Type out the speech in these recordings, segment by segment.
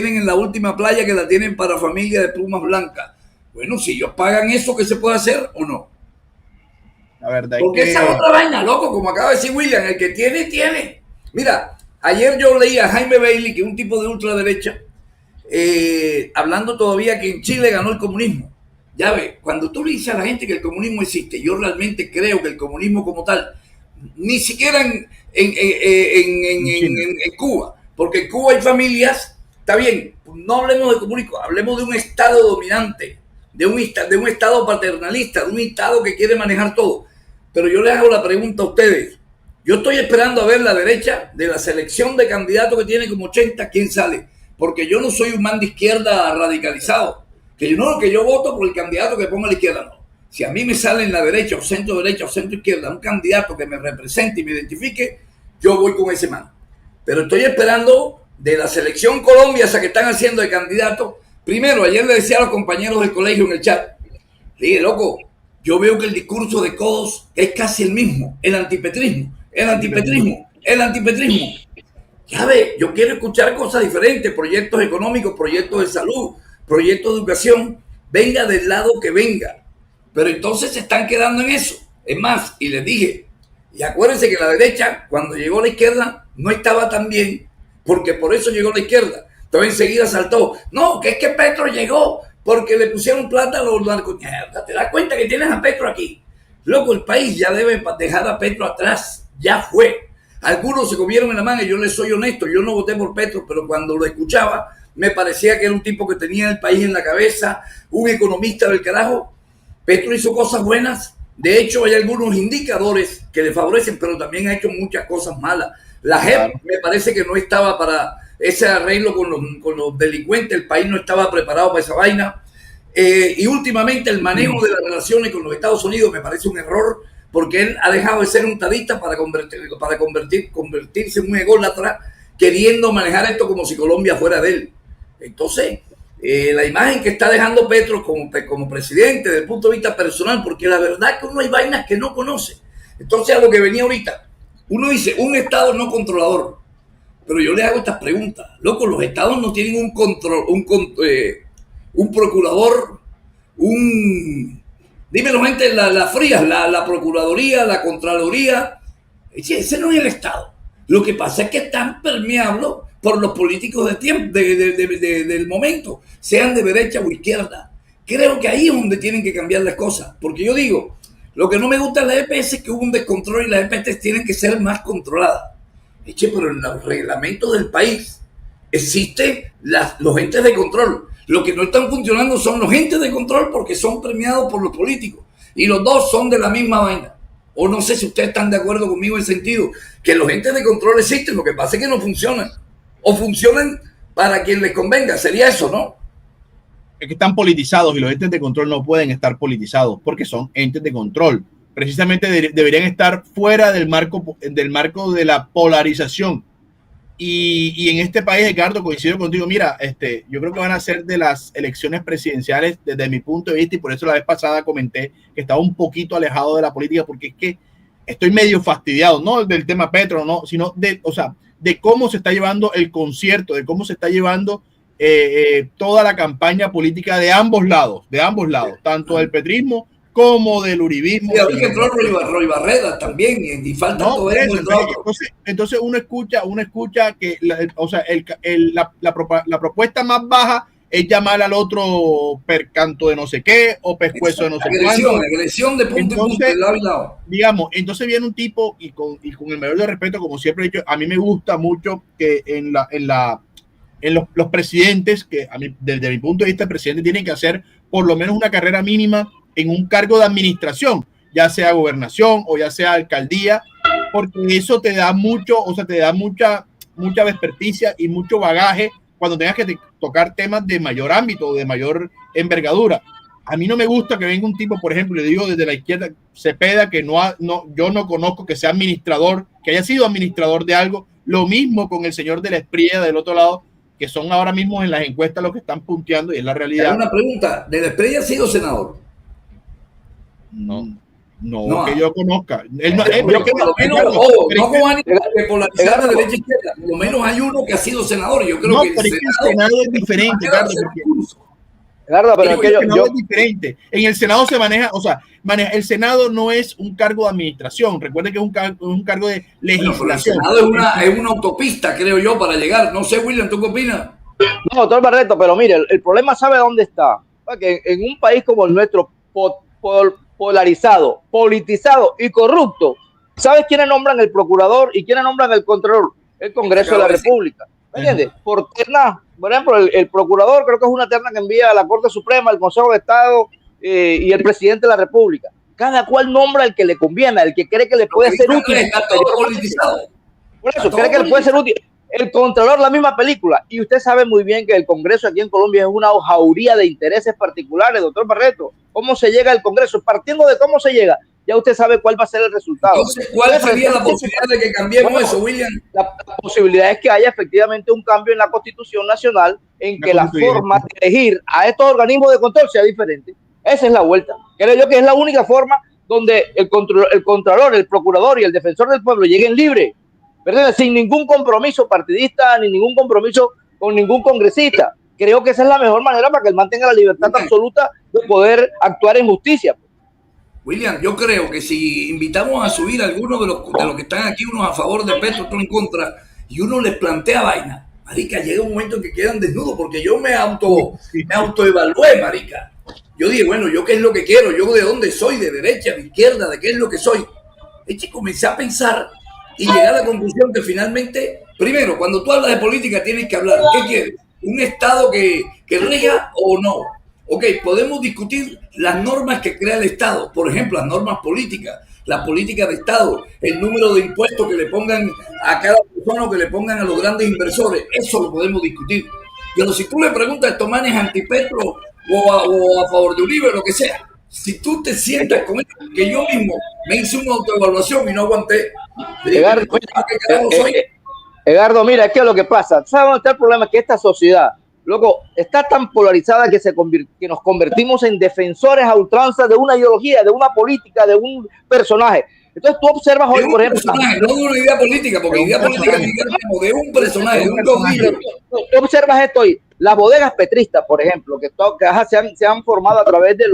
tienen en la última playa que la tienen para familia de plumas blancas. Bueno, si ellos pagan eso, ¿qué se puede hacer o no? La verdad es Porque esa es que otra vaina, loco, como acaba de decir William, el que tiene, tiene. Mira, ayer yo leí a Jaime Bailey, que es un tipo de ultraderecha, hablando todavía que en Chile ganó el comunismo. Ya ves, cuando tú le dices a la gente que el comunismo existe, yo realmente creo que el comunismo como tal, ni siquiera en China. en Cuba, porque en Cuba hay familias, está bien, no hablemos de comunismo, hablemos de un Estado dominante, de un Estado paternalista, de un Estado que quiere manejar todo. Pero yo les hago la pregunta a ustedes. Yo estoy esperando a ver la derecha de la selección de candidatos que tiene como 80, quién sale. Porque yo no soy un man de izquierda radicalizado. Que yo no, que yo voto por el candidato que ponga a la izquierda, no. Si a mí me sale en la derecha o centro izquierda un candidato que me represente y me identifique, yo voy con ese man. Pero estoy esperando de la selección Colombia, esa que están haciendo de candidato. Primero, ayer le decía a los compañeros del colegio en el chat, le dije, loco, yo veo que el discurso de Codos es casi el mismo, el antipetrismo, el antipetrismo, el antipetrismo. Ya ve, yo quiero escuchar cosas diferentes, proyectos económicos, proyectos de salud, proyectos de educación, venga del lado que venga. Pero entonces se están quedando en eso. Es más, y les dije, y acuérdense que la derecha, cuando llegó a la izquierda, no estaba tan bien, porque por eso llegó a la izquierda. Entonces enseguida saltó, no, que es que Petro llegó porque le pusieron plata a los narcos. ¿Te das cuenta que tienes a Petro aquí? Loco, el país ya debe dejar a Petro atrás, ya fue. Algunos se comieron en la mano y yo les soy honesto, yo no voté por Petro, pero cuando lo escuchaba me parecía que era un tipo que tenía el país en la cabeza, un economista del carajo. Petro hizo cosas buenas, de hecho hay algunos indicadores que le favorecen, pero también ha hecho muchas cosas malas. La JEP claro. me parece que no estaba para ese arreglo con los delincuentes, el país no estaba preparado para esa vaina. Y últimamente el manejo de las relaciones con los Estados Unidos me parece un error, porque él ha dejado de ser un tadista para convertirse en un ególatra, queriendo manejar esto como si Colombia fuera de él. Entonces, la imagen que está dejando Petro como presidente desde el punto de vista personal, porque la verdad es que uno hay vainas que no conoce. Entonces, a lo que venía ahorita, uno dice, un Estado no controlador, pero yo le hago estas preguntas. Loco, los Estados no tienen un control, un procurador, un... Dímelo, gente, la fría, la Procuraduría, la Contraloría. Ese no es el Estado. Lo que pasa es que están permeables por los políticos de tiempo, del momento, sean de derecha o izquierda. Creo que ahí es donde tienen que cambiar las cosas. Porque yo digo, lo que no me gusta de la EPS es que hubo un descontrol y las EPS tienen que ser más controladas. Pero en los reglamentos del país existen los entes de control. Lo que no están funcionando son los entes de control porque son premiados por los políticos. Y los dos son de la misma vaina. O no sé si ustedes están de acuerdo conmigo en el sentido que los entes de control existen, lo que pasa es que no funcionan. O funcionan para quien les convenga. Sería eso, ¿no? Es que están politizados y los entes de control no pueden estar politizados porque son entes de control. Precisamente deberían estar fuera del marco de la polarización. Y en este país, Edgardo, coincido contigo. Mira, yo creo que van a ser de las elecciones presidenciales desde mi punto de vista, y por eso la vez pasada comenté que estaba un poquito alejado de la política, porque es que estoy medio fastidiado, no del tema Petro, no, sino de cómo se está llevando el concierto, de cómo se está llevando toda la campaña política de ambos lados, tanto del petrismo como del uribismo. Sí, ahorita entró Roy Barrera también, y falta No, todo eso. entonces uno escucha que la propuesta más baja es llamar al otro percanto de no sé qué o pescuezo de no sé cuánto. Agresión de punto y punto, de lado y lado. Digamos, entonces viene un tipo y con el mayor de respeto, como siempre he dicho, a mí me gusta mucho que en los presidentes, que a mí, desde mi punto de vista, el presidente tiene que hacer por lo menos una carrera mínima en un cargo de administración, ya sea gobernación o ya sea alcaldía, porque eso te da mucha experticia y mucho bagaje cuando tengas que tocar temas de mayor ámbito, de mayor envergadura. A mí no me gusta que venga un tipo, por ejemplo, le digo desde la izquierda, Cepeda, que yo no conozco que sea administrador, que haya sido administrador de algo. Lo mismo con el señor de la Espriella del otro lado, que son ahora mismo en las encuestas los que están punteando, y es la realidad. Hay una pregunta, ¿de la Espriella ha sido senador? No. No, que yo conozca. Él no, yo por lo menos, no como ánimo de polarizar de derecha a izquierda, por lo menos hay uno que ha sido senador. Yo creo que pero es que el Senado es diferente, Carlos. Claro, pero es que yo es diferente. En el Senado se maneja, el Senado no es un cargo de administración. Recuerden que es un cargo de legislación. Bueno, el Senado es una autopista, creo yo, para llegar. No sé, William, ¿tú qué opinas? No, doctor Barreto, pero mire, el problema sabe dónde está. Porque en un país como el nuestro, polarizado, politizado y corrupto, ¿sabes quiénes nombran el procurador y quiénes nombran el contralor? El Congreso de la República. ¿Me entiendes? Por terna, por ejemplo, el procurador creo que es una terna que envía a la Corte Suprema, el Consejo de Estado y el presidente de la República. Cada cual nombra el que le conviene, el que cree que le puede ser útil. Está todo politizado. Por eso, cree que le puede ser útil. El Contralor, la misma película. Y usted sabe muy bien que el Congreso aquí en Colombia es una jauría de intereses particulares, doctor Barreto. ¿Cómo se llega al Congreso? Partiendo de cómo se llega, ya usted sabe cuál va a ser el resultado. Entonces, ¿cuál sería la posibilidad de que cambiemos eso, William? La posibilidad es que haya efectivamente un cambio en la Constitución Nacional en que la forma de elegir a estos organismos de control sea diferente. Esa es la vuelta. Creo yo que es la única forma donde el Contralor, el Procurador y el Defensor del Pueblo lleguen libres, ¿verdad? Sin ningún compromiso partidista ni ningún compromiso con ningún congresista. Creo que esa es la mejor manera para que él mantenga la libertad absoluta de poder actuar en justicia. William, yo creo que si invitamos a subir a algunos de los que están aquí, unos a favor de Petro, otros en contra, y uno les plantea vaina, marica, llega un momento en que quedan desnudos, porque yo me autoevalué, marica. Yo dije, bueno, ¿yo qué es lo que quiero? ¿Yo de dónde soy? ¿De derecha, de izquierda? ¿De qué es lo que soy? Es que comencé a pensar y llegar a la conclusión que finalmente, primero, cuando tú hablas de política tienes que hablar, ¿qué quieres? ¿Un Estado que rija o no? Ok, podemos discutir las normas que crea el Estado, por ejemplo, las normas políticas, la política de Estado, el número de impuestos que le pongan a cada persona o que le pongan a los grandes inversores, eso lo podemos discutir. Pero si tú le preguntas a estos manes antipetro o a favor de Uribe, lo que sea, si tú te sientas con esto, que yo mismo me hice una autoevaluación y no aguanté. Edgardo, mira, es que lo que pasa, ¿sabes dónde está el problema? Es que esta sociedad, loco, está tan polarizada que nos convertimos en defensores a ultranza de una ideología, de una política, de un personaje. Entonces tú observas hoy, por ejemplo... No de una idea política, porque idea política es de un personaje, de un caudillo. Tú observas esto hoy, las bodegas petristas, por ejemplo, que se han formado a través de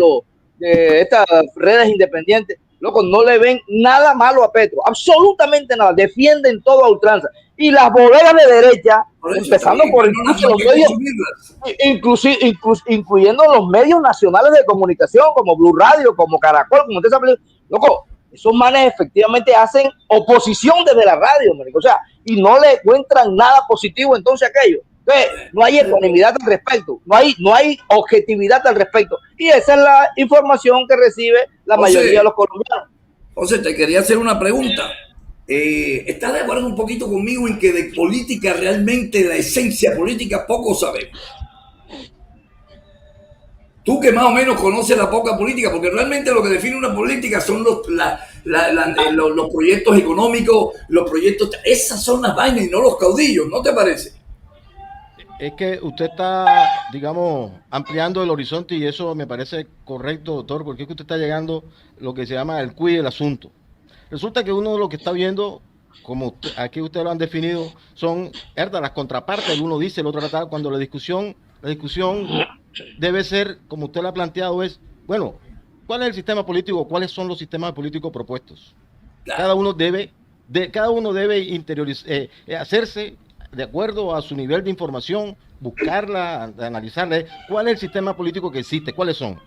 estas redes independientes, loco, no le ven nada malo a Petro, absolutamente nada, defienden todo a ultranza. Y las bodegas de derecha, empezando por incluso los medios, incluyendo los medios nacionales de comunicación, como Blue Radio, como Caracol, como usted sabe, loco, esos manes efectivamente hacen oposición desde la radio, marico, o sea, y no le encuentran nada positivo entonces aquello. Entonces, no hay ecuanimidad al respecto, no hay objetividad al respecto. Y esa es la información que recibe la mayoría de los colombianos. José, te quería hacer una pregunta. ¿Estás de acuerdo un poquito conmigo en que de política realmente, la esencia política, poco sabemos? Tú que más o menos conoces la poca política, porque realmente lo que define una política son los proyectos económicos, los proyectos, esas son las vainas y no los caudillos, ¿no te parece? Es que usted está, digamos, ampliando el horizonte y eso me parece correcto, doctor, porque es que usted está llegando lo que se llama el cuid del asunto. Resulta que uno de lo que está viendo, como aquí ustedes lo han definido, son las contrapartes, el uno dice, el otro trata, cuando la discusión debe ser, como usted lo ha planteado, es, bueno, ¿cuál es el sistema político? ¿Cuáles son los sistemas políticos propuestos? Cada uno debe interiorizar, hacerse de acuerdo a su nivel de información, buscarla, analizarla, cuál es el sistema político que existe, cuáles son,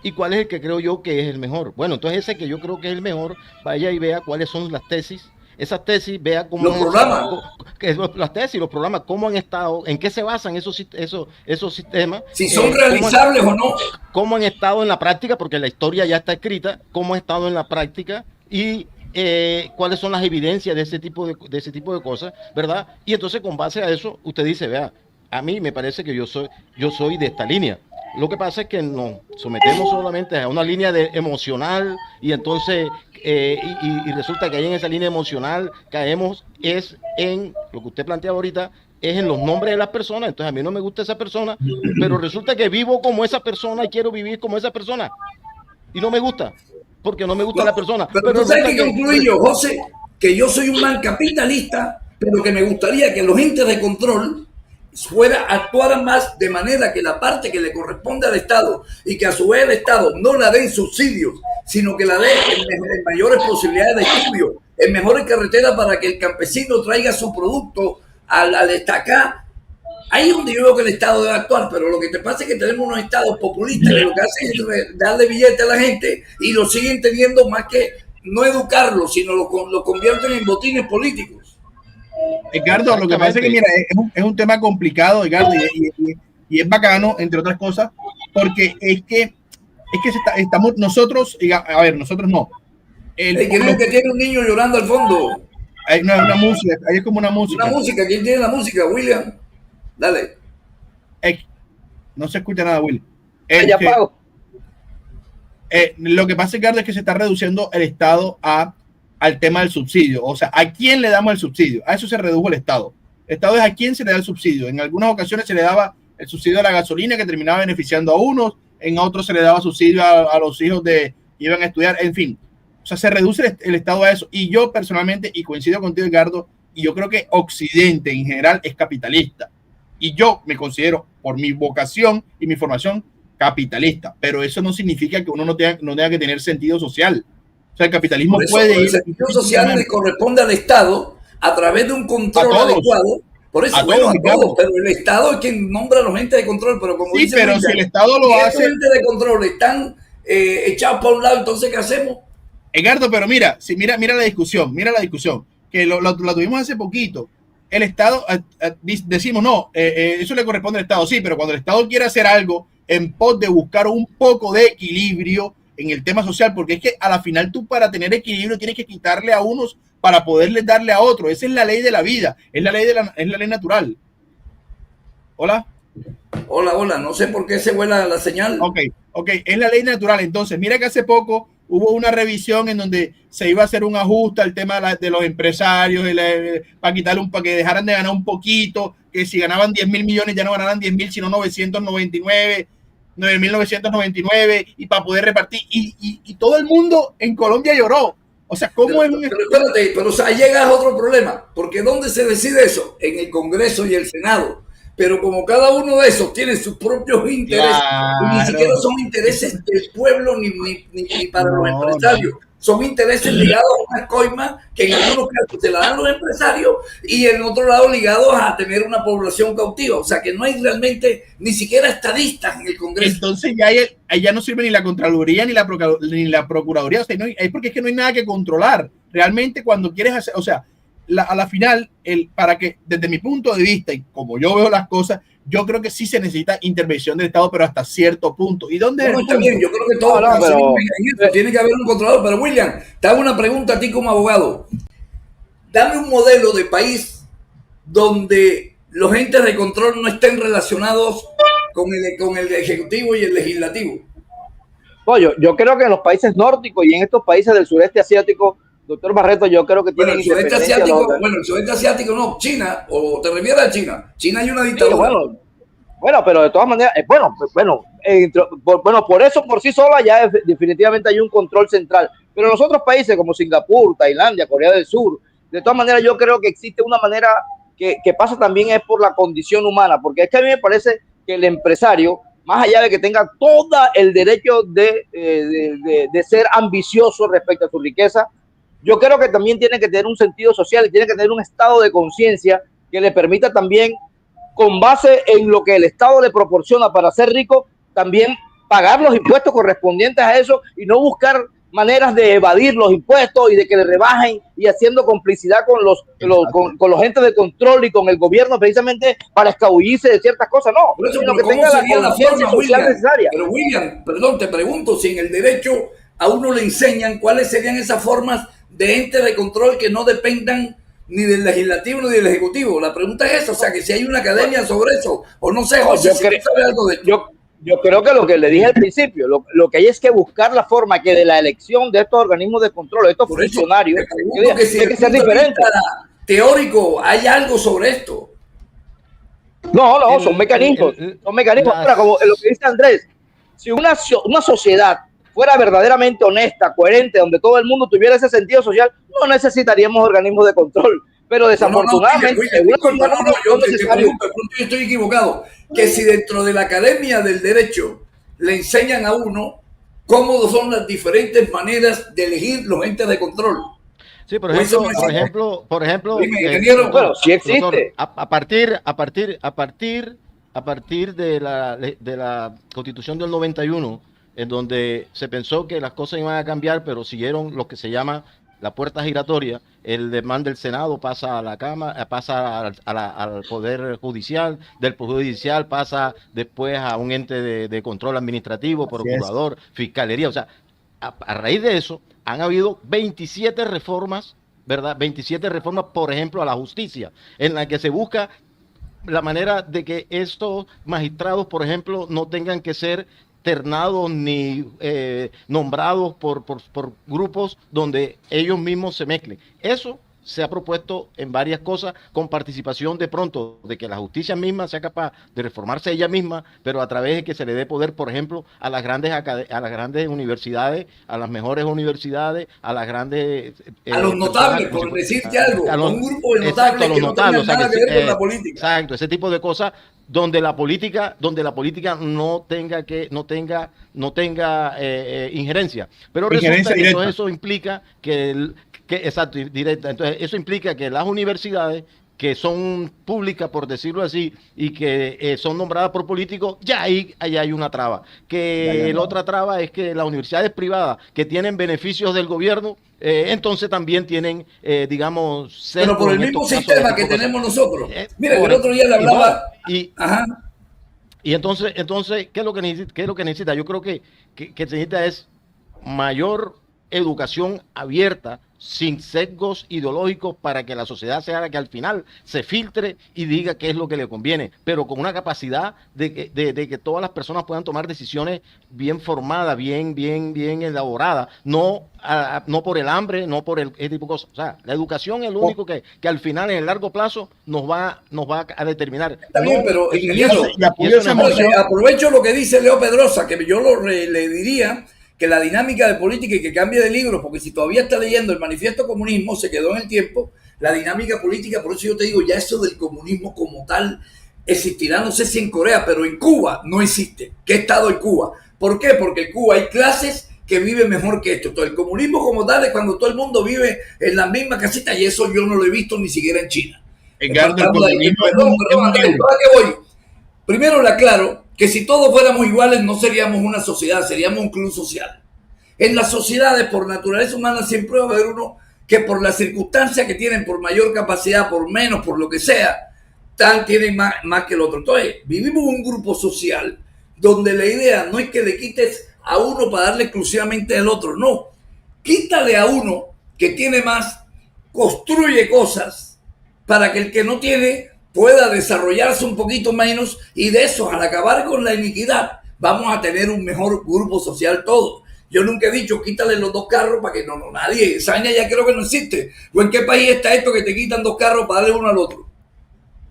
y cuál es el que creo yo que es el mejor. Bueno, entonces ese que yo creo que es el mejor, vaya y vea cuáles son las tesis, esas tesis, vea cómo... Los programas. Las tesis, los programas, cómo han estado, en qué se basan esos sistemas. Si son realizables o no. Cómo han estado en la práctica, porque la historia ya está escrita, cómo ha estado en la práctica y... cuáles son las evidencias de ese tipo de cosas, ¿verdad? Y entonces con base a eso usted dice, vea, a mí me parece que yo soy de esta línea. Lo que pasa es que nos sometemos solamente a una línea emocional y entonces y resulta que ahí en esa línea emocional caemos es en lo que usted plantea ahorita, es en los nombres de las personas. Entonces a mí no me gusta esa persona, pero resulta que vivo como esa persona y quiero vivir como esa persona y no me gusta. porque no me gusta la persona. Pero tú sabes que concluí yo, José, que yo soy un man capitalista, pero que me gustaría que los entes de control actuaran más de manera que la parte que le corresponde al Estado y que a su vez el Estado no la dé en subsidios, sino que la dé en mayores posibilidades de estudio, en mejores carreteras para que el campesino traiga su producto al destacar. Ahí es donde yo veo que el Estado debe actuar, pero lo que te pasa es que tenemos unos estados populistas que lo que hacen es darle billete a la gente y lo siguen teniendo más que no educarlo, sino lo convierten en botines políticos. Estamos, lo que pasa es que, mira, es un tema complicado, Edgardo, y es bacano, entre otras cosas, porque es que estamos nosotros, a ver, nosotros no. Creo que tiene un niño llorando al fondo. Hay una música, ahí es como una música. Una música, ¿quién tiene la música? William. Dale. No se escucha nada, Will. Ya pago. Lo que pasa, Edgardo, es que se está reduciendo el Estado al tema del subsidio. O sea, ¿a quién le damos el subsidio? A eso se redujo el Estado. El Estado es a quién se le da el subsidio. En algunas ocasiones se le daba el subsidio a la gasolina, que terminaba beneficiando a unos, en otros se le daba subsidio a los hijos que iban a estudiar, en fin. O sea, se reduce el Estado a eso. Y yo personalmente, y coincido contigo, Edgardo, y yo creo que Occidente en general es capitalista. Y yo me considero, por mi vocación y mi formación, capitalista. Pero eso no significa que uno no tenga que tener sentido social. O sea, el capitalismo puede ir. El sentido social le corresponde al Estado a través de un control adecuado. Por eso, bueno, a todos, pero el Estado es quien nombra a los entes de control. Pero como dice pero si el Estado lo hace. Si los entes de control están echados por un lado, entonces, ¿qué hacemos? Edgardo, pero mira la discusión, que la tuvimos hace poquito. El Estado, decimos, no, eso le corresponde al Estado, sí, pero cuando el Estado quiere hacer algo en pos de buscar un poco de equilibrio en el tema social, porque es que a la final tú para tener equilibrio tienes que quitarle a unos para poderles darle a otros. Esa es la ley de la vida, es la ley natural. Hola, no sé por qué se vuela la señal. Ok, es la ley natural. Entonces, mira que hace poco hubo una revisión en donde se iba a hacer un ajuste al tema de los empresarios, para quitarle para que dejaran de ganar un poquito, que si ganaban 10.000 millones ya no ganaran 10.000, sino 9.999, y para poder repartir. Y todo el mundo en Colombia lloró. O sea, ¿cómo es un... Pero espérate, pero o sea, llega a otro problema, porque ¿dónde se decide eso? En el Congreso y el Senado. Pero como cada uno de esos tiene sus propios intereses, y ni siquiera son intereses del pueblo ni para los empresarios, son intereses ligados a una coima que en algunos casos se la dan los empresarios y en otro lado ligados a tener una población cautiva. O sea que no hay realmente ni siquiera estadistas en el Congreso. Entonces ya no sirve ni la Contraloría ni la Procuraduría. O sea, es porque es que no hay nada que controlar. Realmente cuando quieres hacer, o sea, a la final, para que, desde mi punto de vista y como yo veo las cosas, yo creo que sí se necesita intervención del Estado, pero hasta cierto punto. ¿Y dónde? No, está bien, yo creo que todo tiene que haber un controlador. Pero William, te hago una pregunta a ti como abogado. Dame un modelo de país donde los entes de control no estén relacionados con el ejecutivo y el legislativo. Bueno, yo creo que en los países nórdicos y en estos países del sureste asiático, doctor Barreto, yo creo que tienen el sudeste asiático, el sudeste asiático no, China, o te refieres a China. China hay una dictadura. Sí, bueno, pero de todas maneras, por eso por sí sola ya definitivamente hay un control central. Pero en los otros países como Singapur, Tailandia, Corea del Sur, de todas maneras yo creo que existe una manera que pasa también es por la condición humana, porque es que a mí me parece que el empresario, más allá de que tenga todo el derecho de ser ambicioso respecto a su riqueza, yo creo que también tiene que tener un sentido social y tiene que tener un estado de conciencia que le permita también, con base en lo que el Estado le proporciona para ser rico, también pagar los impuestos correspondientes a eso y no buscar maneras de evadir los impuestos y de que le rebajen y haciendo complicidad con los entes de control y con el gobierno precisamente para escabullirse de ciertas cosas. No, sino que tenga la forma social necesaria. Pero William, perdón, te pregunto si en el derecho a uno le enseñan cuáles serían esas formas de entes de control que no dependan ni del legislativo ni del ejecutivo. La pregunta es esa, o sea, que si hay una academia sobre eso, o no sé, José, si sabes algo de esto. Yo creo que lo que le dije al principio, lo que hay es que buscar la forma que de la elección de estos organismos de control, de estos funcionarios, tiene que ser diferente. Teórico, ¿hay algo sobre esto? No, son mecanismos. Ahora, como lo que dice Andrés, si una sociedad fuera verdaderamente honesta, coherente, donde todo el mundo tuviera ese sentido social, no necesitaríamos organismos de control. Pero desafortunadamente, yo estoy equivocado. Que si dentro de la academia del derecho le enseñan a uno cómo son las diferentes maneras de elegir los entes de control. Sí, por ejemplo, dime, ingeniero, bueno, sí existe. Doctor, a partir de la Constitución del 91, en donde se pensó que las cosas iban a cambiar, pero siguieron lo que se llama la puerta giratoria. El demanda del Senado pasa a la Cámara, pasa al Poder Judicial, del Poder Judicial pasa después a un ente de control administrativo, procurador, fiscalería. O sea, a raíz de eso han habido 27 reformas, ¿verdad? 27 reformas, por ejemplo, a la justicia, en la que se busca la manera de que estos magistrados, por ejemplo, no tengan que ser ternados ni nombrados por grupos donde ellos mismos se mezclen. Eso se ha propuesto en varias cosas, con participación de pronto de que la justicia misma sea capaz de reformarse ella misma, pero a través de que se le dé poder, por ejemplo, a las grandes universidades, a las mejores universidades, a las grandes... a los notables, por decirte algo, a un grupo de notables que no tengan nada que ver con la política. Exacto, ese tipo de cosas donde la política no tenga injerencia. Pero resulta que eso implica exacto, directa. Entonces, eso implica que las universidades que son públicas, por decirlo así, y que son nombradas por políticos, ya ahí hay una traba. La otra traba es que las universidades privadas que tienen beneficios del gobierno, entonces también tienen, digamos... Pero por el mismo sistema que tenemos nosotros. Mira, el otro día le hablaba... Y entonces, ¿qué es lo que necesita? Yo creo que se necesita es mayor educación abierta, sin sesgos ideológicos, para que la sociedad sea la que al final se filtre y diga qué es lo que le conviene, pero con una capacidad de que todas las personas puedan tomar decisiones bien formadas, bien elaboradas, no por el hambre, no por ese tipo de cosas. O sea, la educación es lo único que al final, en el largo plazo, nos va a determinar. Está bien, pero ingeniero, aprovecho lo que dice Leo Pedrosa, que yo le diría que la dinámica de política y que cambie de libro, porque si todavía está leyendo el Manifiesto Comunismo, se quedó en el tiempo, la dinámica política, por eso yo te digo, ya eso del comunismo como tal existirá, no sé si en Corea, pero en Cuba no existe. ¿Qué estado en Cuba? ¿Por qué? Porque en Cuba hay clases que viven mejor que esto. Entonces, el comunismo como tal es cuando todo el mundo vive en la misma casita, y eso yo no lo he visto ni siquiera en China. Primero le aclaro que si todos fuéramos iguales no seríamos una sociedad, seríamos un club social. En las sociedades, por naturaleza humana, siempre va a haber uno que por las circunstancias que tienen, por mayor capacidad, por menos, por lo que sea, tienen más que el otro. Entonces, vivimos un grupo social donde la idea no es que le quites a uno para darle exclusivamente al otro, no. Quítale a uno que tiene más, construye cosas para que el que no tiene pueda desarrollarse un poquito menos, y de eso, al acabar con la iniquidad, vamos a tener un mejor grupo social todos. Yo nunca he dicho quítale los 2 carros para que nadie, Saña ya creo que no existe. ¿O en qué país está esto que te quitan 2 carros para darle uno al otro?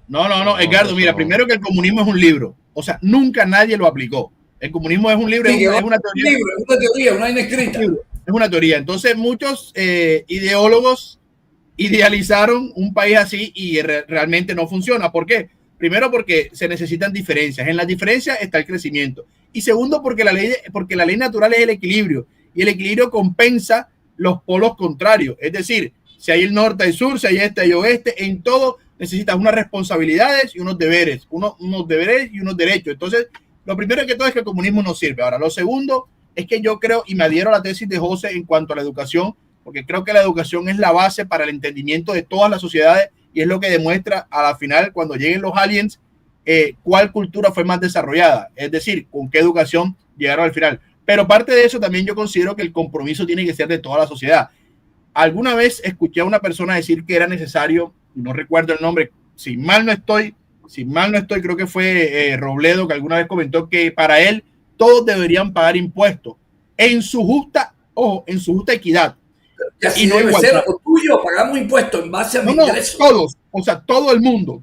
No, Edgardo, mira, primero que el comunismo es un libro, o sea, nunca nadie lo aplicó. El comunismo es un libro, sí, es una teoría, una inescrita. Es una teoría. Entonces muchos ideólogos idealizaron un país así y realmente no funciona. ¿Por qué? Primero, porque se necesitan diferencias. En las diferencias está el crecimiento. Y segundo, porque la ley natural es el equilibrio. Y el equilibrio compensa los polos contrarios. Es decir, si hay el norte, hay sur, si hay este, hay oeste. En todo necesitas unas responsabilidades y unos deberes. Unos deberes y unos derechos. Entonces, lo primero que todo es que el comunismo no sirve. Ahora, lo segundo es que yo creo, y me adhiero a la tesis de José en cuanto a la educación, porque creo que la educación es la base para el entendimiento de todas las sociedades y es lo que demuestra a la final, cuando lleguen los aliens, cuál cultura fue más desarrollada, es decir, con qué educación llegaron al final. Pero parte de eso también yo considero que el compromiso tiene que ser de toda la sociedad. Alguna vez escuché a una persona decir que era necesario, no recuerdo el nombre, si mal no estoy, creo que fue Robledo, que alguna vez comentó que para él todos deberían pagar impuestos en su justa equidad. Y así no debe ser, o tuyo, pagamos impuestos en base a mi ingreso. Todos, o sea, todo el mundo,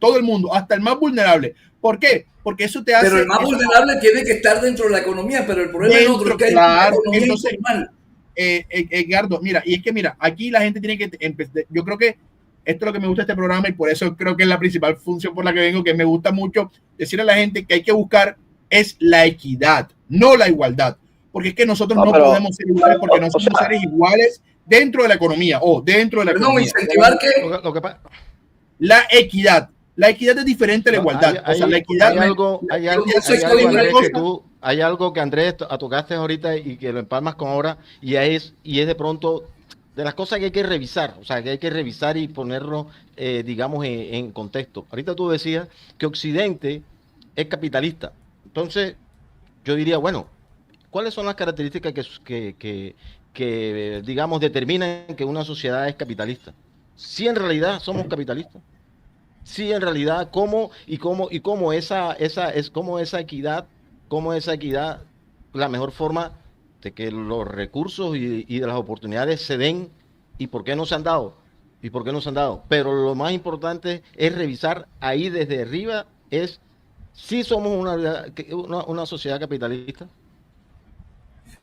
hasta el más vulnerable. ¿Por qué? porque eso te hace... Pero el más vulnerable tiene que estar dentro de la economía, pero el problema es otro, es que hay una economía informal. Edgardo, mira, y es que mira, aquí la gente tiene que empezar, yo creo que esto es lo que me gusta de este programa y por eso creo que es la principal función por la que vengo, que me gusta mucho decirle a la gente que hay que buscar es la equidad, no la igualdad, porque es que nosotros no podemos ser iguales porque no somos seres iguales dentro de la economía o dentro de la economía. Incentivar que la equidad. La equidad es diferente a la igualdad. O sea, la equidad hay algo que Andrés tocaste ahorita y que lo empalmas con ahora y es de pronto de las cosas que hay que revisar, o sea, que hay que revisar y ponerlo, digamos, en contexto. Ahorita tú decías que Occidente es capitalista. Entonces, yo diría, bueno, ¿cuáles son las características que digamos, determinan que una sociedad es capitalista? Si en realidad somos capitalistas. Sí, en realidad, cómo esa equidad, la mejor forma de que los recursos y de las oportunidades se den y por qué no se han dado, Pero lo más importante es revisar ahí desde arriba es si somos una sociedad capitalista.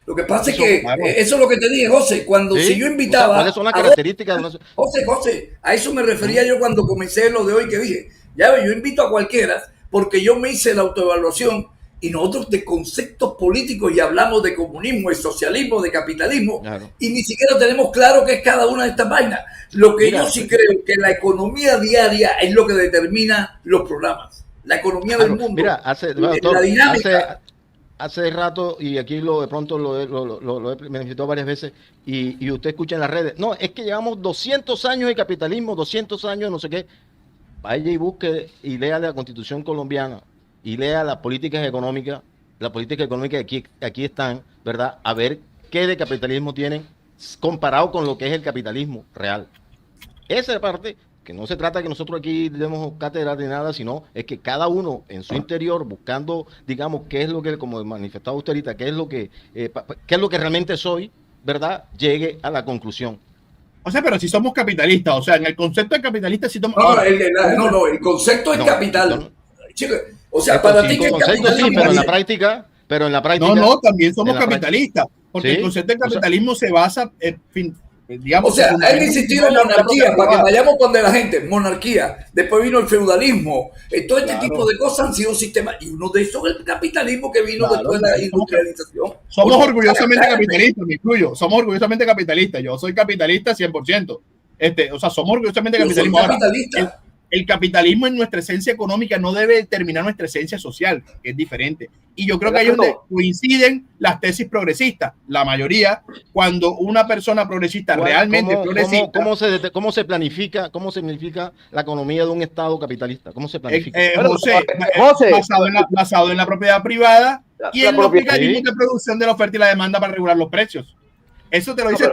Lo que pasa es que eso es lo que te dije, José, si yo invitaba... ¿Cuáles son las características? José, a eso me refería yo cuando comencé lo de hoy que dije, ya ve, yo invito a cualquiera porque yo me hice la autoevaluación y nosotros de conceptos políticos y hablamos de comunismo, de socialismo, de capitalismo, y ni siquiera tenemos claro qué es cada una de estas vainas. Lo que yo sí creo que la economía diaria es lo que determina los programas, la economía del mundo, mira, la dinámica. Hace rato, y aquí de pronto lo he manifestado varias veces, y usted escucha en las redes, no, es que llevamos 200 años de capitalismo, 200 años, no sé qué. Vaya y busque y lea la Constitución colombiana, y lea las políticas económicas que aquí están, ¿verdad? A ver qué de capitalismo tienen comparado con lo que es el capitalismo real. Esa parte... que no se trata que nosotros aquí demos cátedra de nada, sino es que cada uno en su interior, buscando, digamos, qué es lo que, como manifestaba usted ahorita, qué es lo que realmente soy, ¿verdad? Llegue a la conclusión. O sea, pero si somos capitalistas, o sea, en el concepto de capitalista si somos... No, el concepto es capital. O sea, para ti que es capitalismo... Sí, pero en la práctica... No, también somos capitalistas, porque el concepto de capitalismo se basa en... Digamos, o sea, ha existido monarquía, para que vayamos donde la gente, monarquía, después vino el feudalismo, todo este tipo de cosas han sido sistemas, y uno de esos es el capitalismo que vino después de la industrialización. Somos orgullosamente capitalistas, me incluyo, somos orgullosamente capitalistas, yo soy capitalista 100%, o sea, somos orgullosamente capitalistas. El capitalismo en nuestra esencia económica no debe determinar nuestra esencia social, que es diferente. Y yo creo que ahí es donde coinciden las tesis progresistas. La mayoría, cuando una persona progresista realmente progresista... ¿Cómo se planifica la economía de un Estado capitalista? ¿Cómo se planifica? José, basado en la propiedad privada y en los mecanismos de producción de la oferta y la demanda para regular los precios. Eso te lo dice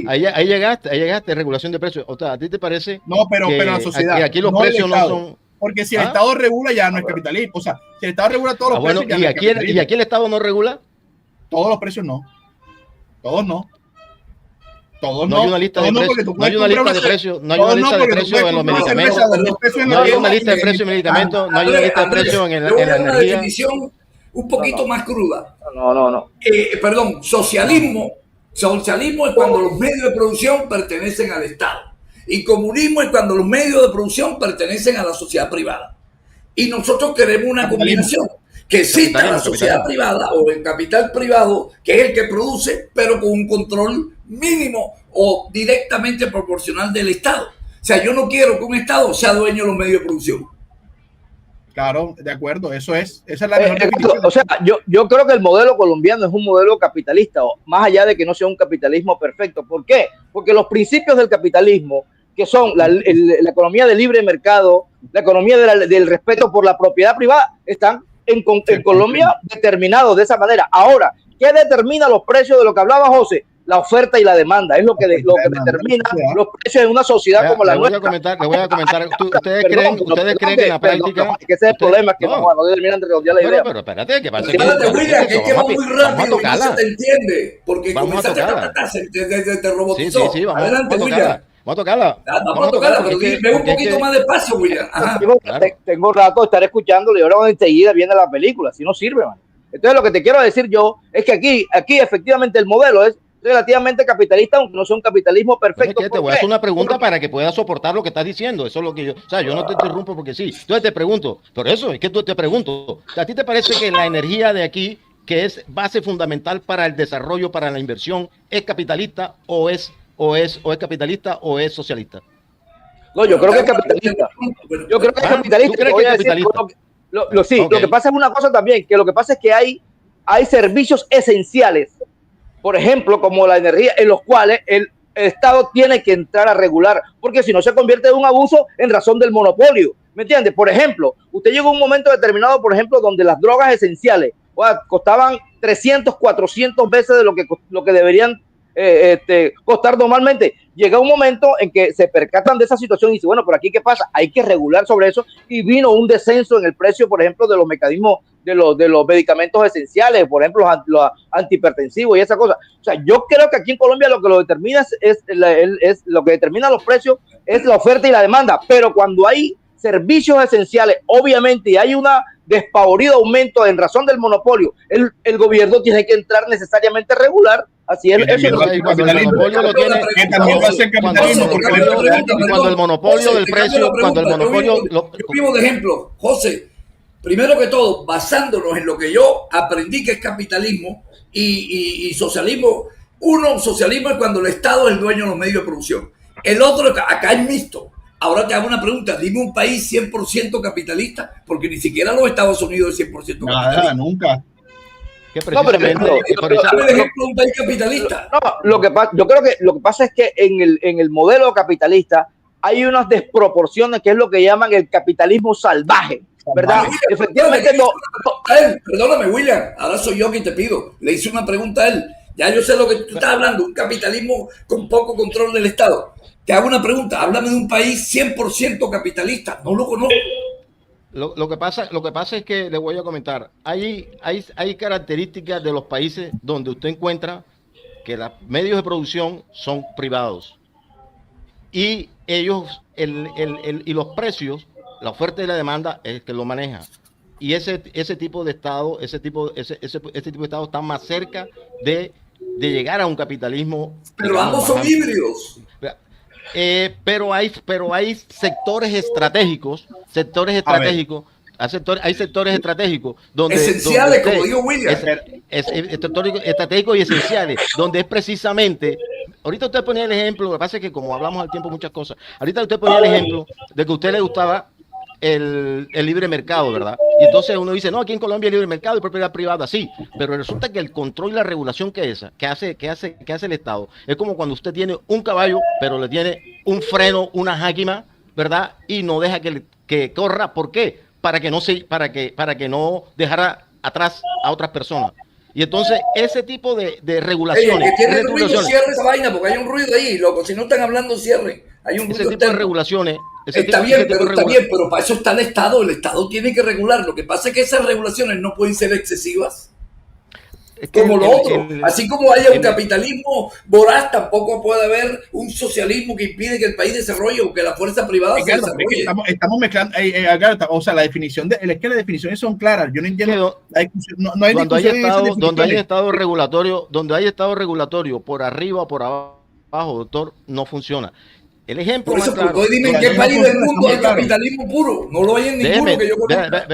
ahí llegaste, regulación de precios. O sea, ¿a ti te parece? No, pero la sociedad. Que aquí los precios no son... Porque si el Estado regula, ya no es capitalismo. O sea, si el Estado regula todos los precios, ya no es capitalismo. ¿Y aquí el Estado no regula? Todos los precios no. Todos no. No hay una lista de precios. No hay una lista de precios. No hay una lista de precios en los medicamentos. No hay una lista de precios en medicamentos. No hay una lista de precios en la energía. Una definición un poquito más cruda. No. Perdón, socialismo es cuando los medios de producción pertenecen al Estado. Y comunismo es cuando los medios de producción pertenecen a la sociedad privada. Y nosotros queremos una combinación. Que exista la sociedad privada o el capital privado, que es el que produce, pero con un control mínimo o directamente proporcional del Estado. O sea, yo no quiero que un Estado sea dueño de los medios de producción. Claro, de acuerdo, esa es la mejor definición. O sea, yo creo que el modelo colombiano es un modelo capitalista, más allá de que no sea un capitalismo perfecto. ¿Por qué? Porque los principios del capitalismo, que son la economía del libre mercado, la economía del respeto por la propiedad privada, están en Colombia determinados de esa manera. Ahora, ¿qué determina los precios de lo que hablaba José? La oferta y la demanda es lo que determina los precios en una sociedad como la nuestra. Le voy a comentar. ¿Ustedes creen que en la práctica? Que ese es el problema, que no terminan de redondear la idea. Pero espérate, ¿qué pasa? Espérate, William, que es que va muy rápido y no se te entiende. Porque vamos a tocarla. te robotizó. Sí, Adelante, vamos William. Vamos a tocarla. Vamos a tocarla, pero porque ve un poquito más despacio, William. Ajá. Tengo rato de estar escuchándolo y ahora enseguida viene la película, si no sirve, man. Entonces lo que te quiero decir yo es que aquí efectivamente el modelo es relativamente capitalista, aunque no sea un capitalismo perfecto. Te voy a hacer una pregunta para que puedas soportar lo que estás diciendo. Eso es lo que yo, o sea, yo no te interrumpo porque sí. Entonces te pregunto, por eso es que tú te pregunto, ¿a ti te parece que la energía de aquí, que es base fundamental para el desarrollo, para la inversión, es capitalista o es capitalista o es socialista? No, yo creo que es capitalista. Yo creo que es capitalista. ¿Tú crees que es capitalista? Sí, okay. Lo que pasa es una cosa también, que lo que pasa es que hay servicios esenciales, por ejemplo, como la energía, en los cuales el Estado tiene que entrar a regular, porque si no se convierte en un abuso en razón del monopolio. ¿Me entiendes? Por ejemplo, usted llegó a un momento determinado, por ejemplo, donde las drogas esenciales costaban 300, 400 veces de lo que deberían costar normalmente. Llega un momento en que se percatan de esa situación y dice, bueno, pero aquí ¿qué pasa? Hay que regular sobre eso, y vino un descenso en el precio, por ejemplo, de los mecanismos de los medicamentos esenciales, por ejemplo, los antihipertensivos y esa cosa. O sea, yo creo que aquí en Colombia lo que lo determina es lo que determina los precios es la oferta y la demanda, pero cuando hay servicios esenciales, obviamente, y hay una despavorido aumento en razón del monopolio, el gobierno tiene que entrar necesariamente a regular. Así es. Cuando el monopolio lo tiene, cuando el monopolio del precio, cuando el monopolio... Yo vivo de ejemplo, José, primero que todo, basándonos en lo que yo aprendí que es capitalismo y socialismo. Socialismo es cuando el Estado es el dueño de los medios de producción. El otro, acá es mixto. Ahora te hago una pregunta, dime un país 100% capitalista, porque ni siquiera los Estados Unidos es 100% capitalista. Nada, nunca. No, pero ejemplo un país capitalista. No, yo creo que lo que pasa es que en el modelo capitalista hay unas desproporciones, que es lo que llaman el capitalismo salvaje, ¿verdad? William, efectivamente no. Perdóname, William, ahora soy yo quien te pido. Le hice una pregunta a él. Ya yo sé lo que tú estás hablando, un capitalismo con poco control del Estado. Te hago una pregunta, háblame de un país 100% capitalista, no lo conozco. Lo que pasa es que le voy a comentar, hay características de los países donde usted encuentra que los medios de producción son privados y ellos, y los precios, la oferta y la demanda es el que lo maneja. Y ese tipo de Estado, ese tipo de Estado está más cerca de llegar a un capitalismo. Pero ambos son híbridos. Pero hay sectores estratégicos, hay sectores estratégicos donde esenciales, como digo William, estratégicos y esenciales, donde es precisamente, ahorita usted ponía el ejemplo, lo que pasa es que como hablamos al tiempo muchas cosas, ahorita usted ponía el ejemplo de que a usted le gustaba el libre mercado, ¿verdad? Y entonces uno dice, no, aquí en Colombia el libre mercado y propiedad privada, sí, pero resulta que el control y la regulación que hace el Estado es como cuando usted tiene un caballo, pero le tiene un freno, una jáquima, ¿verdad? Y no deja que corra. ¿Por qué? Para que no dejara atrás a otras personas. Y entonces ese tipo de regulaciones. Que tiene ruido, cierre esa vaina, porque hay un ruido ahí, loco. Si no están hablando, cierre. Hay un ese tipo de regulaciones. Está bien, pero para eso está el Estado. El Estado tiene que regular. Lo que pasa es que esas regulaciones no pueden ser excesivas. Como lo otro. Así como haya un capitalismo voraz, tampoco puede haber un socialismo que impide que el país desarrolle o que la fuerza privada se desarrolle. Estamos mezclando, o sea, la definición es que las definiciones son claras. Yo no entiendo. No hay donde hay estado regulatorio por arriba o por abajo, doctor, no funciona. El ejemplo por eso, más claro, dime en qué país del mundo hay capitalismo puro. No lo hay en ninguno que yo conozca.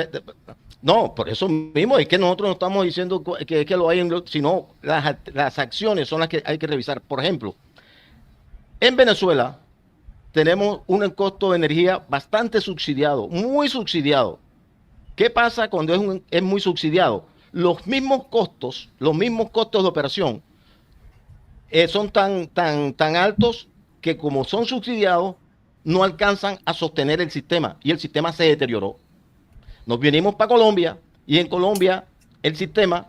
No, por eso mismo es que nosotros no estamos diciendo que lo hay, sino las acciones son las que hay que revisar. Por ejemplo, en Venezuela tenemos un costo de energía bastante subsidiado, muy subsidiado. ¿Qué pasa cuando es muy subsidiado? Los mismos costos de operación son tan altos que como son subsidiados no alcanzan a sostener el sistema y el sistema se deterioró. Nos vinimos para Colombia y en Colombia el sistema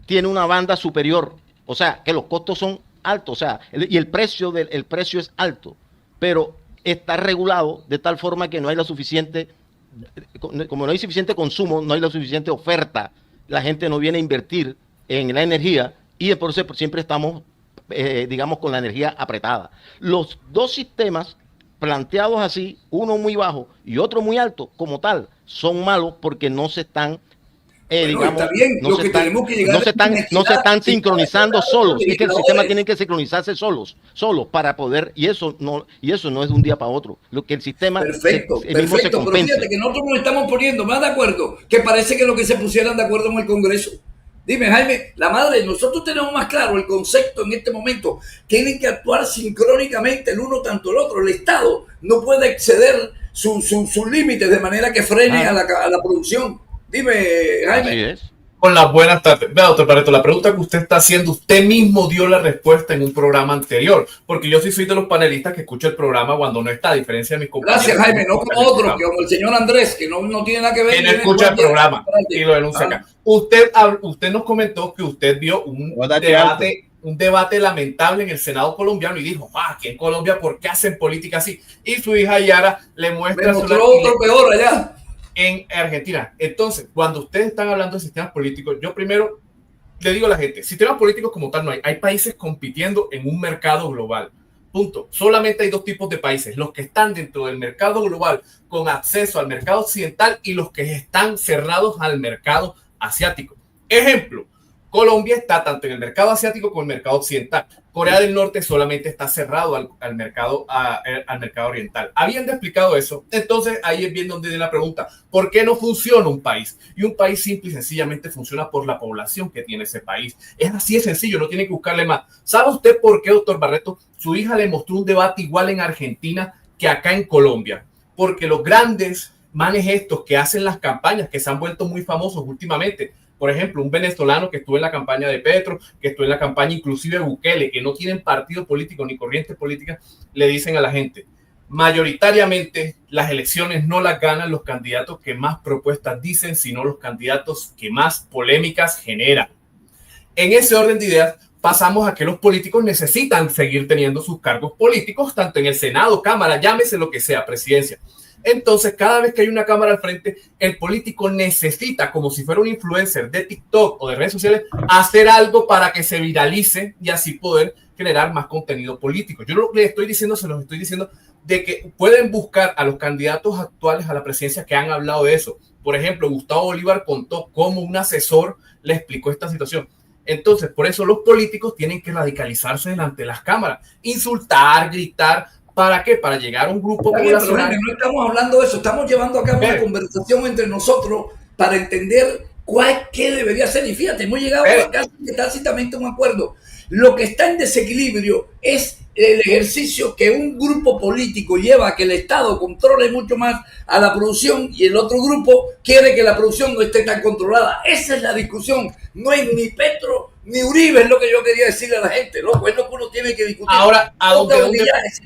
tiene una banda superior, o sea que los costos son altos, o sea, y el precio es alto, pero está regulado de tal forma que no hay como no hay suficiente consumo, no hay la suficiente oferta, la gente no viene a invertir en la energía y por eso siempre estamos digamos, con la energía apretada. Los dos sistemas planteados así, uno muy bajo y otro muy alto, como tal, son malos porque no se están digamos, no se están sincronizando solos. Es que el sistema tiene que sincronizarse solos para poder, y eso no es de un día para otro. Lo que el sistema perfecto, mismo se compensa. Pero fíjate que nosotros nos estamos poniendo más de acuerdo, que parece que lo que se pusieran de acuerdo en el Congreso. Dime, Jaime, la madre, nosotros tenemos más claro el concepto en este momento. Tienen que actuar sincrónicamente el uno tanto el otro. El Estado no puede exceder sus límites de manera que frene a la producción. Dime, Jaime. Así es. Con las buenas tardes. Vea, doctor Barreto, la pregunta que usted está haciendo, usted mismo dio la respuesta en un programa anterior, porque yo sí soy de los panelistas que escucho el programa cuando no está, a diferencia de mis compañeros. Gracias, Jaime, no como otro, como el señor Andrés, que no tiene nada que ver. Que no escucha el programa y lo denuncia acá. Usted nos comentó que usted vio un debate lamentable en el Senado colombiano y dijo, aquí en Colombia, ¿por qué hacen política así? Y su hija Yara le muestra... Me mostró otro peor allá. En Argentina. Entonces, cuando ustedes están hablando de sistemas políticos, yo primero le digo a la gente, sistemas políticos como tal no hay. Hay países compitiendo en un mercado global. Punto. Solamente hay dos tipos de países, los que están dentro del mercado global con acceso al mercado occidental y los que están cerrados al mercado asiático. Ejemplo, Colombia está tanto en el mercado asiático como en el mercado occidental. Corea del Norte solamente está cerrado al mercado oriental. Habiendo explicado eso, entonces ahí es bien donde viene la pregunta, ¿por qué no funciona un país? Y un país simple y sencillamente funciona por la población que tiene ese país. Es así de sencillo, no tiene que buscarle más. ¿Sabe usted por qué, doctor Barreto? Su hija le mostró un debate igual en Argentina que acá en Colombia. Porque los grandes manejestos que hacen las campañas, que se han vuelto muy famosos últimamente, por ejemplo, un venezolano que estuvo en la campaña de Petro, que estuvo en la campaña inclusive de Bukele, que no tienen partido político ni corriente política, le dicen a la gente, mayoritariamente las elecciones no las ganan los candidatos que más propuestas dicen, sino los candidatos que más polémicas generan. En ese orden de ideas, pasamos a que los políticos necesitan seguir teniendo sus cargos políticos, tanto en el Senado, Cámara, llámese lo que sea, presidencia. Entonces, cada vez que hay una cámara al frente, el político necesita, como si fuera un influencer de TikTok o de redes sociales, hacer algo para que se viralice y así poder generar más contenido político. Yo lo que les estoy diciendo, se los estoy diciendo, de que pueden buscar a los candidatos actuales a la presidencia que han hablado de eso. Por ejemplo, Gustavo Bolívar contó cómo un asesor le explicó esta situación. Entonces, por eso los políticos tienen que radicalizarse delante de las cámaras, insultar, gritar. ¿Para qué? Para llegar a un grupo poblacional. No estamos hablando de eso, estamos llevando a cabo una conversación entre nosotros para entender qué debería ser. Y fíjate, hemos llegado a casi tácitamente un acuerdo. Lo que está en desequilibrio es el ejercicio que un grupo político lleva a que el Estado controle mucho más a la producción y el otro grupo quiere que la producción no esté tan controlada. Esa es la discusión. No es ni Petro ni Uribe, es lo que yo quería decirle a la gente, loco, es lo que uno tiene que discutir. Ahora, ¿a dónde?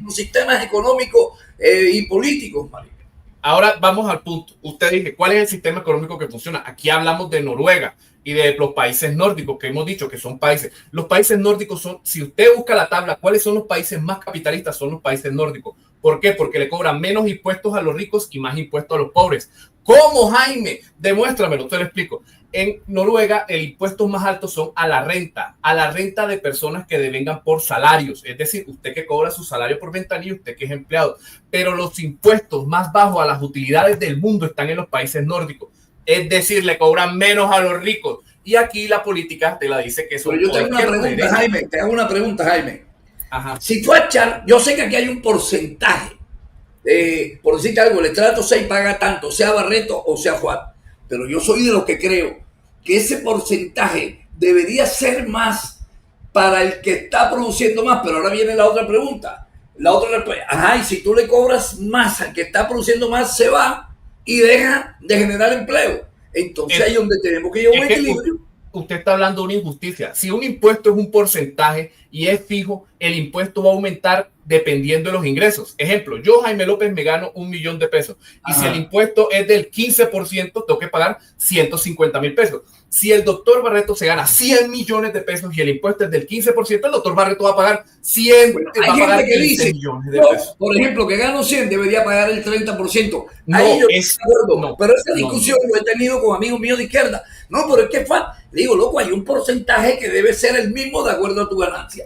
Los sistemas económicos y políticos, María. Ahora vamos al punto. Usted dice, ¿cuál es el sistema económico que funciona? Aquí hablamos de Noruega y de los países nórdicos, que hemos dicho que son países. Los países nórdicos son, si usted busca la tabla, ¿cuáles son los países más capitalistas? Son los países nórdicos. ¿Por qué? Porque le cobran menos impuestos a los ricos y más impuestos a los pobres. ¿Cómo, Jaime? Demuéstramelo, te lo explico. En Noruega, el impuesto más alto son a la renta de personas que devengan por salarios. Es decir, usted que cobra su salario por ventanilla, usted que es empleado. Pero los impuestos más bajos a las utilidades del mundo están en los países nórdicos. Es decir, le cobran menos a los ricos. Y aquí la política te la dice que eso. Pero yo te hago una pregunta, Jaime. Ajá. Si tú echas, yo sé que aquí hay un porcentaje. Por decirte algo, el estrato 6 paga tanto, sea Barreto o sea Juan. Pero yo soy de los que creo que ese porcentaje debería ser más para el que está produciendo más. Pero ahora viene la otra pregunta. La otra respuesta. Ajá, y si tú le cobras más al que está produciendo más, se va y deja de generar empleo. Entonces ahí es donde tenemos que llevar un equilibrio. Usted está hablando de una injusticia. Si un impuesto es un porcentaje y es fijo, el impuesto va a aumentar dependiendo de los ingresos. Ejemplo, yo, Jaime López, me gano $1,000,000 pesos. Y si el impuesto es del 15%, tengo que pagar 150,000 pesos. Si el doctor Barreto se gana 100 millones de pesos y el impuesto es del 15%, el doctor Barreto va a pagar 100, hay gente que dice, millones de pesos. Por ejemplo, que gano 100, debería pagar el 30%. No, pero esa discusión lo he tenido con amigos míos de izquierda. No, pero es que digo, loco, hay un porcentaje que debe ser el mismo de acuerdo a tu ganancia.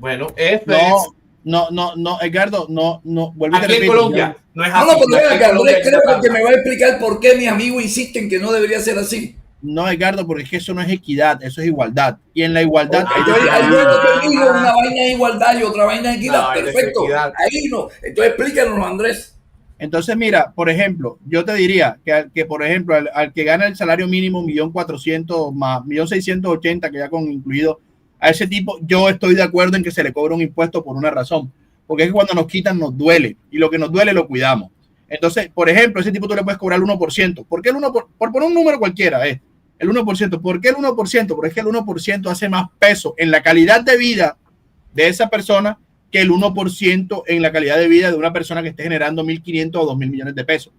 Bueno, eso No, es. no, Edgardo, vuelvo y te Aquí en repito, Colombia no es No, así. no, pero Aquí en venga, Colombia Andrés hay una creo que tabla. me va a explicar por qué mis amigos insisten que no debería ser así. No, Edgardo, porque es que eso no es equidad, eso es igualdad. Y en la igualdad hay Entonces, ahí es lo que digo, Ah, una vaina de igualdad y otra vaina de equidad. no, es Perfecto. desequidad. Ahí no. Entonces explícanos, Andrés. Entonces, mira, por ejemplo, yo te diría que por ejemplo, al que gana el salario mínimo 1.400.000 más 1.680.000, que ya con incluido a ese tipo, yo estoy de acuerdo en que se le cobra un impuesto por una razón, porque es que cuando nos quitan nos duele, y lo que nos duele lo cuidamos. Entonces, por ejemplo, ese tipo tú le puedes cobrar el 1%. ¿Por qué el 1%? Por poner un número cualquiera, el 1%. ¿Por qué el 1%? Porque es que el 1% hace más peso en la calidad de vida de esa persona que el 1% en la calidad de vida de una persona que esté generando 1.500 o 2.000 millones de pesos.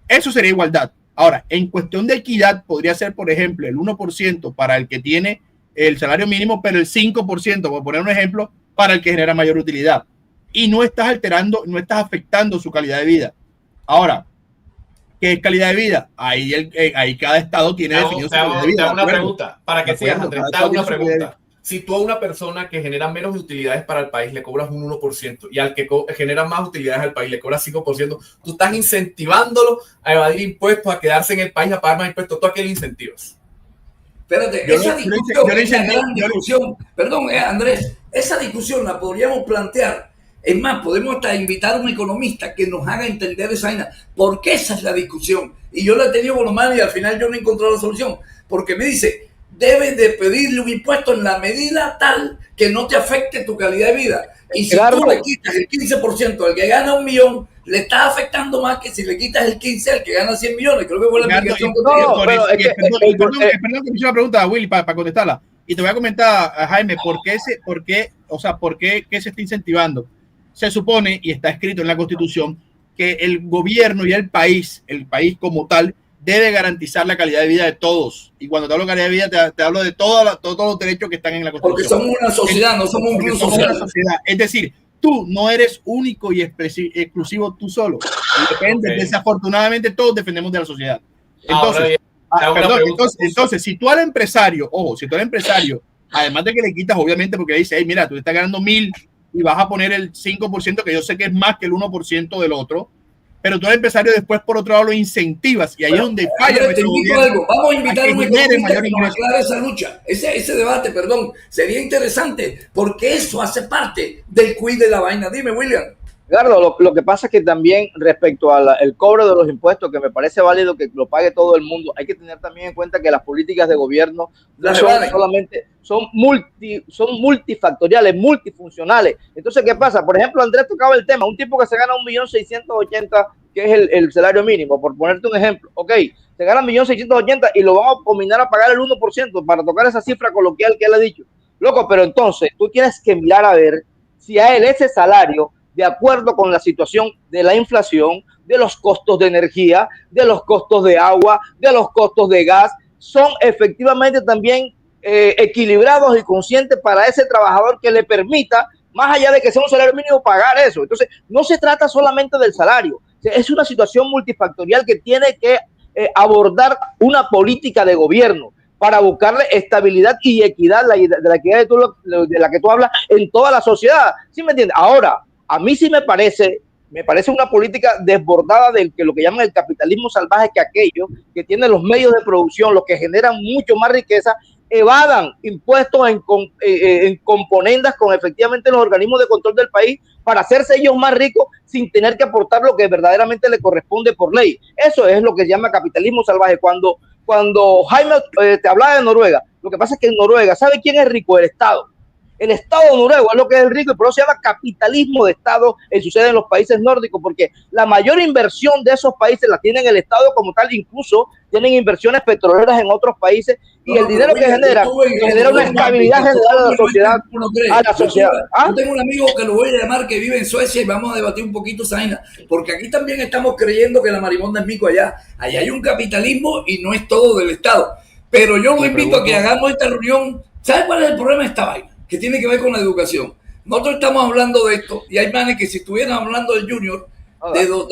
Eso sería igualdad. Ahora, en cuestión de equidad, podría ser, por ejemplo, el 1% para el que tiene el salario mínimo, pero el 5%, por poner un ejemplo, para el que genera mayor utilidad. Y no estás alterando, no estás afectando su calidad de vida. Ahora, ¿qué es calidad de vida? Ahí cada estado tiene definido su calidad de vida. Te hago una pregunta, para que sigas, Andrés, te hago una pregunta. Vida. Si tú a una persona que genera menos utilidades para el país le cobras un 1% y al que genera más utilidades al país le cobras 5%, tú estás incentivándolo a evadir impuestos, a quedarse en el país, a pagar más impuestos. ¿Tú a qué le incentivas? Espérate, esa discusión es una gran discusión. Perdón, Andrés, esa discusión la podríamos plantear. Es más, podemos hasta invitar a un economista que nos haga entender esa vaina. Porque esa es la discusión. Y yo la he tenido con los manos y al final yo no he encontrado la solución. Porque me dice, debes de pedirle un impuesto en la medida tal que no te afecte tu calidad de vida. Y si tú le quitas el 15% al que gana 1 millón, le estás afectando más que si le quitas el 15% al que gana 100 millones. Creo que fue la explicación que te dio. Perdón que me hice una pregunta, Willy, para contestarla. Y te voy a comentar, Jaime, ¿por qué se está incentivando? Se supone, y está escrito en la Constitución, que el gobierno y el país como tal, debe garantizar la calidad de vida de todos. Y cuando te hablo de calidad de vida, te hablo de todos los derechos que están en la Constitución. Porque somos una sociedad, no somos un club social. Una sociedad. Es decir, tú no eres único y exclusivo tú solo. Depende, desafortunadamente todos dependemos de la sociedad. Entonces, entonces, si tú al empresario, además de que le quitas, obviamente, porque dice, hey, mira, tú estás ganando 1.000 y vas a poner el 5%, que yo sé que es más que el 1% del otro, pero tú al empresario después, por otro lado, lo incentivas, y ahí es donde falla. Vamos a invitar a un economista que nos aclare esa lucha, ese debate, perdón, sería interesante, porque eso hace parte del quid de la vaina. Dime, William. Claro, lo que pasa es que también respecto al cobro de los impuestos, que me parece válido que lo pague todo el mundo, hay que tener también en cuenta que las políticas de gobierno son multifactoriales, multifuncionales. Entonces, ¿qué pasa? Por ejemplo, Andrés tocaba el tema, un tipo que se gana 1.680.000, que es el salario mínimo, por ponerte un ejemplo. Ok, se gana 1.680.000 y lo vamos a combinar a pagar el 1% para tocar esa cifra coloquial que él ha dicho. Loco, pero entonces tú tienes que mirar a ver si a él ese salario, de acuerdo con la situación de la inflación, de los costos de energía, de los costos de agua, de los costos de gas, son efectivamente también equilibrados y conscientes para ese trabajador que le permita, más allá de que sea un salario mínimo, pagar eso. Entonces, no se trata solamente del salario, es una situación multifactorial que tiene que abordar una política de gobierno para buscarle estabilidad y equidad, de la que tú hablas en toda la sociedad. ¿Sí me entiendes? Ahora, a mí sí me parece una política desbordada de lo que llaman el capitalismo salvaje, que aquellos que tienen los medios de producción, los que generan mucho más riqueza, evadan impuestos en componendas con efectivamente los organismos de control del país para hacerse ellos más ricos sin tener que aportar lo que verdaderamente le corresponde por ley. Eso es lo que se llama capitalismo salvaje. Cuando Jaime te hablaba de Noruega, lo que pasa es que en Noruega, ¿sabe quién es rico? El Estado. El Estado noruego es lo que es rico, y por eso se llama capitalismo de Estado. Sucede en los países nórdicos, porque la mayor inversión de esos países la tienen el Estado como tal, incluso tienen inversiones petroleras en otros países, y el dinero que genera una estabilidad general a la sociedad. Yo tengo un amigo que lo voy a llamar, que vive en Suecia, y vamos a debatir un poquito esa vaina, porque aquí también estamos creyendo que la marimonda es mico allá. Allá hay un capitalismo y no es todo del Estado. Pero yo los invito a que hagamos esta reunión. ¿Sabes cuál es el problema de esta vaina? Que tiene que ver con la educación. Nosotros estamos hablando de esto, y hay manes que si estuvieran hablando del Junior,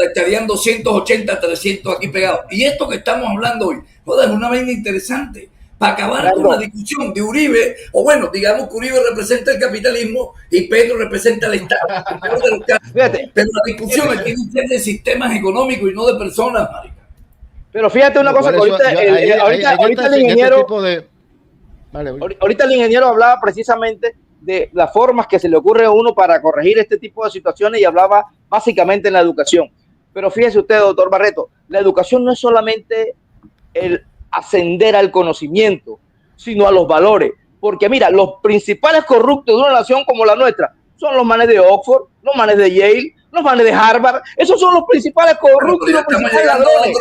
estarían 280, 300 aquí pegados. Y esto que estamos hablando hoy, joder, es una vaina interesante, para acabar Claro. con la discusión de Uribe, o bueno, digamos que Uribe representa el capitalismo y Petro representa el Estado. El peor de los casos. Fíjate, Pero la discusión aquí tiene que ser de sistemas económicos y no de personas, marica. pero fíjate una cosa que Por eso, ahorita, ahorita el ese ingeniero, tipo de... Vale, voy. ahorita el ingeniero hablaba precisamente de las formas que se le ocurre a uno para corregir este tipo de situaciones y hablaba básicamente en la educación. Pero fíjese usted, doctor Barreto, la educación no es solamente el ascender al conocimiento, sino a los valores. Porque mira, los principales corruptos de una nación como la nuestra son los manes de Oxford, los manes de Yale, los manes de Harvard. Esos son los principales corruptos y los principales ladrones.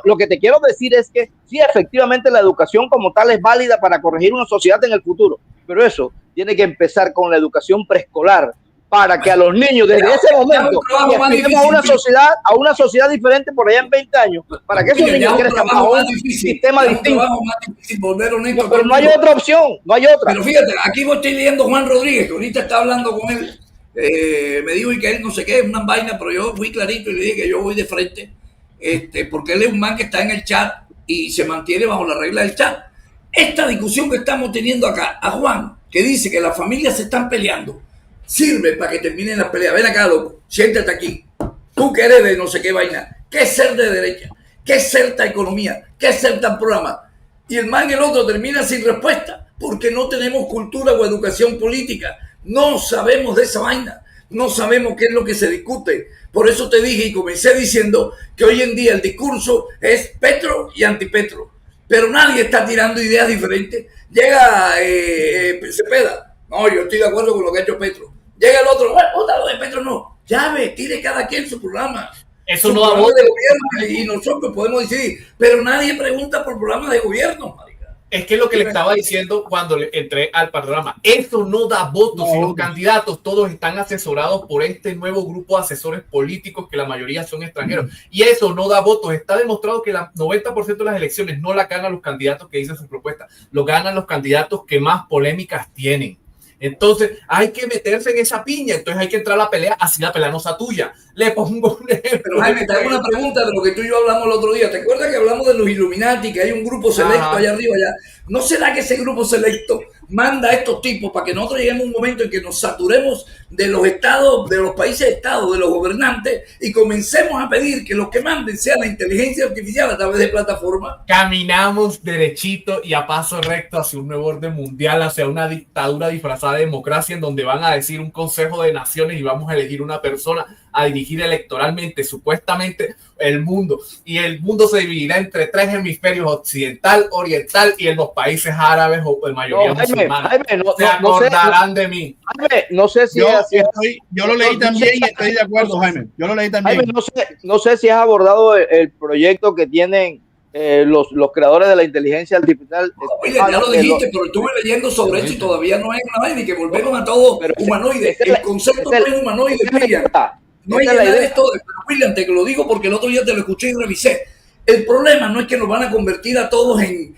Lo que te quiero decir es que sí, efectivamente la educación como tal es válida para corregir una sociedad en el futuro, pero eso tiene que empezar con la educación preescolar, para que a los niños desde ese momento a una sociedad diferente por allá en 20 años, para que esos niños crezcan bajo un sistema distinto. Pero no hay otra opción, no hay otra. Pero fíjate, aquí estoy leyendo Juan Rodríguez, que ahorita está hablando con él. Me dijo y que él no sé qué, una vaina, pero yo fui clarito y le dije que yo voy de frente, porque él es un man que está en el chat y se mantiene bajo la regla del chat. Esta discusión que estamos teniendo acá, a Juan, que dice que las familias se están peleando, sirve para que terminen las peleas. Ven acá, loco, siéntate aquí. Tú que eres de no sé qué vaina. ¿Qué es ser de derecha? ¿Qué es ser esta economía? ¿Qué es ser tan programa? Y el man y el otro termina sin respuesta, porque no tenemos cultura o educación política. No sabemos de esa vaina. No sabemos qué es lo que se discute. Por eso te dije y comencé diciendo que hoy en día el discurso es Petro y antipetro. Pero nadie está tirando ideas diferentes. Llega Cepeda. No, yo estoy de acuerdo con lo que ha hecho Petro. Llega el otro, bueno, lo de Petro no. Ya ve, tire cada quien su programa. Eso su no da programa voto. de gobierno y nosotros podemos decidir. Pero nadie pregunta por programas de gobierno, marica. Es que es lo que le estaba diciendo cuando le entré al programa. Eso no da votos. Si los candidatos todos están asesorados por este nuevo grupo de asesores políticos que la mayoría son extranjeros. Y eso no da votos. Está demostrado que el 90% de las elecciones no la ganan los candidatos que dicen sus propuestas. Lo ganan los candidatos que más polémicas tienen. Entonces hay que meterse en esa piña, entonces hay que entrar a la pelea, así la pelea no sea tuya. Le pongo un ejemplo. Pero Jaime, te hago una pregunta de lo que tú y yo hablamos el otro día. ¿Te acuerdas que hablamos de los Illuminati, que hay un grupo selecto allá arriba? ¿No será que ese grupo selecto manda a estos tipos para que nosotros lleguemos a un momento en que nos saturemos de los estados, de los países estados, de los gobernantes y comencemos a pedir que los que manden sea la inteligencia artificial a través de plataformas? Caminamos derechito y a paso recto hacia un nuevo orden mundial, hacia una dictadura disfrazada de democracia en donde van a decir un consejo de naciones y vamos a elegir una persona a dirigir electoralmente, supuestamente, el mundo. Y el mundo se dividirá entre 3 hemisferios, occidental, oriental y en los países árabes o en mayoría musulmanes. Se acordarán de mí. Jaime, no sé si yo lo leí también y estoy de acuerdo, Jaime. Yo lo leí también. Jaime, no sé si has abordado el proyecto que tienen los creadores de la inteligencia artificial. Oye, ya lo dijiste, pero estuve leyendo sobre eso y todavía no hay una vaina y que volvemos a todo humanoide. El concepto no es humanoide, William. No hay nada de esto, pero William, te lo digo porque el otro día te lo escuché y revisé. El problema no es que nos van a convertir a todos en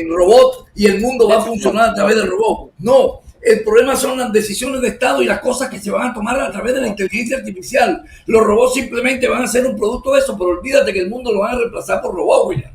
robots y el mundo va a funcionar a través del robot. No, el problema son las decisiones de Estado y las cosas que se van a tomar a través de la inteligencia artificial. Los robots simplemente van a ser un producto de eso, pero olvídate que el mundo lo van a reemplazar por robots, William.